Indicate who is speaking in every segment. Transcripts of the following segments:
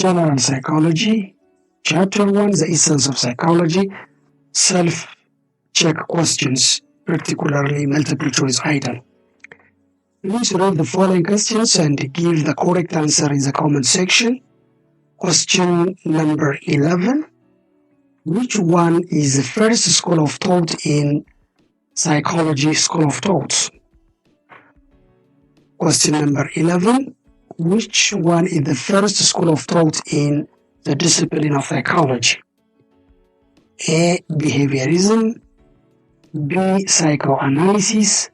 Speaker 1: General Psychology, Chapter 1, The Essence of Psychology, Self-check questions, particularly multiple choice item. Please read the following questions and give the correct answer in the comment section. Question number 11. Which one is the first school of thought in psychology school of thought? Question number 11. Which one is the first school of thought in the discipline of psychology? A. Behaviorism, B. Psychoanalysis,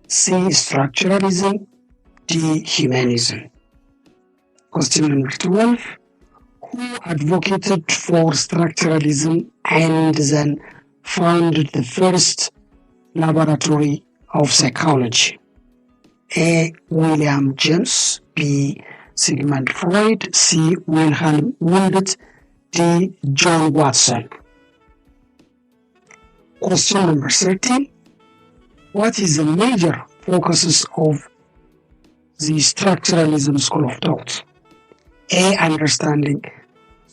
Speaker 1: C. Structuralism, D. Humanism. Question number 12. Who advocated for structuralism and then founded the first laboratory of psychology? A. William James, B. Sigmund Freud, C. Wilhelm Wundt, D. John Watson. Question number 13. What is the major focuses of the structuralism school of thought? A. Understanding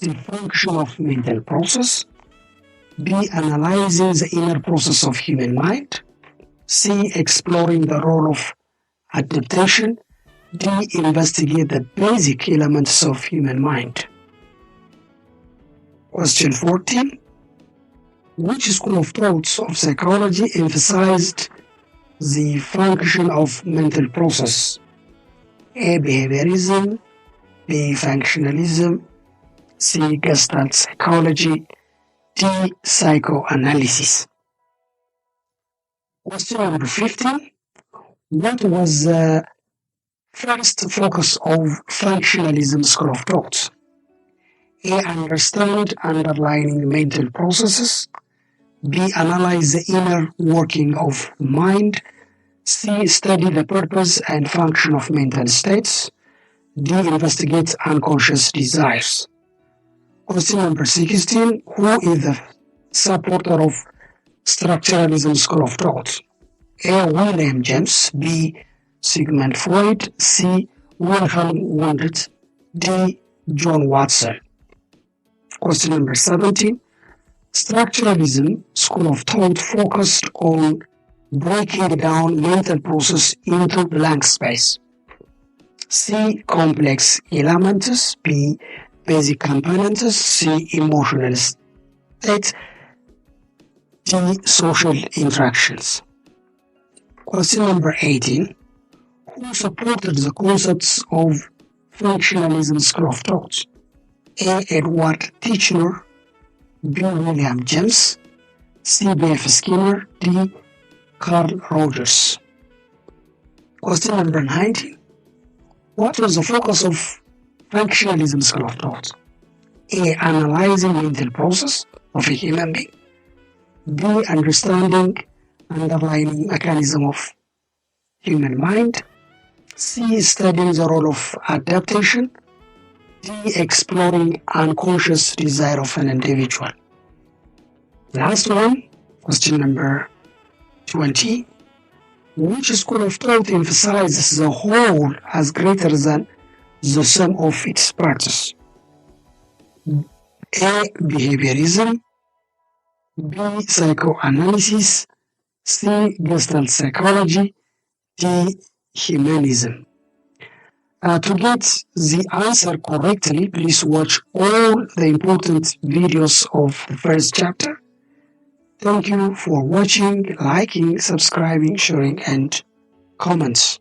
Speaker 1: the function of mental process, B. Analyzing the inner process of human mind, C. Exploring the role of adaptation, D. Investigate the basic elements of human mind. Question 14. Which school of thoughts of psychology emphasized the function of mental process? A. Behaviorism, B. Functionalism, C. Gestalt psychology, D. Psychoanalysis. Question number 15. What was the first focus of functionalism school of thought? A. Understand underlying mental processes, B. Analyze the inner working of mind, C. Study the purpose and function of mental states, D. Investigate unconscious desires. Question number 16. Who is the supporter of structuralism school of thought? A. William James, B. Sigmund Freud, C. Wilhelm Wundt, D. John Watson. Question number 17. Structuralism school of thought focused on breaking down mental process into blank space. C. Complex elements, B. Basic components, C. Emotional state, D. Social interactions. Question number 18. Who supported the concepts of functionalism school of thought? A. Edward Titchener, B. William James, C. B.F. Skinner, D. Carl Rogers. Question number 19. What was the focus of functionalism school of thought? A. Analyzing mental process of a human being, B. Understanding underlying mechanism of human mind, C. Studying the role of adaptation, D. Exploring unconscious desire of an individual. Last one, question number 20. Which school of thought emphasizes the whole as greater than the sum of its parts? A. Behaviorism, B. Psychoanalysis, C. Gestalt psychology, D. Humanism. To get the answer correctly, please watch all the important videos of the first chapter. Thank you for watching, liking, subscribing, sharing, and comments.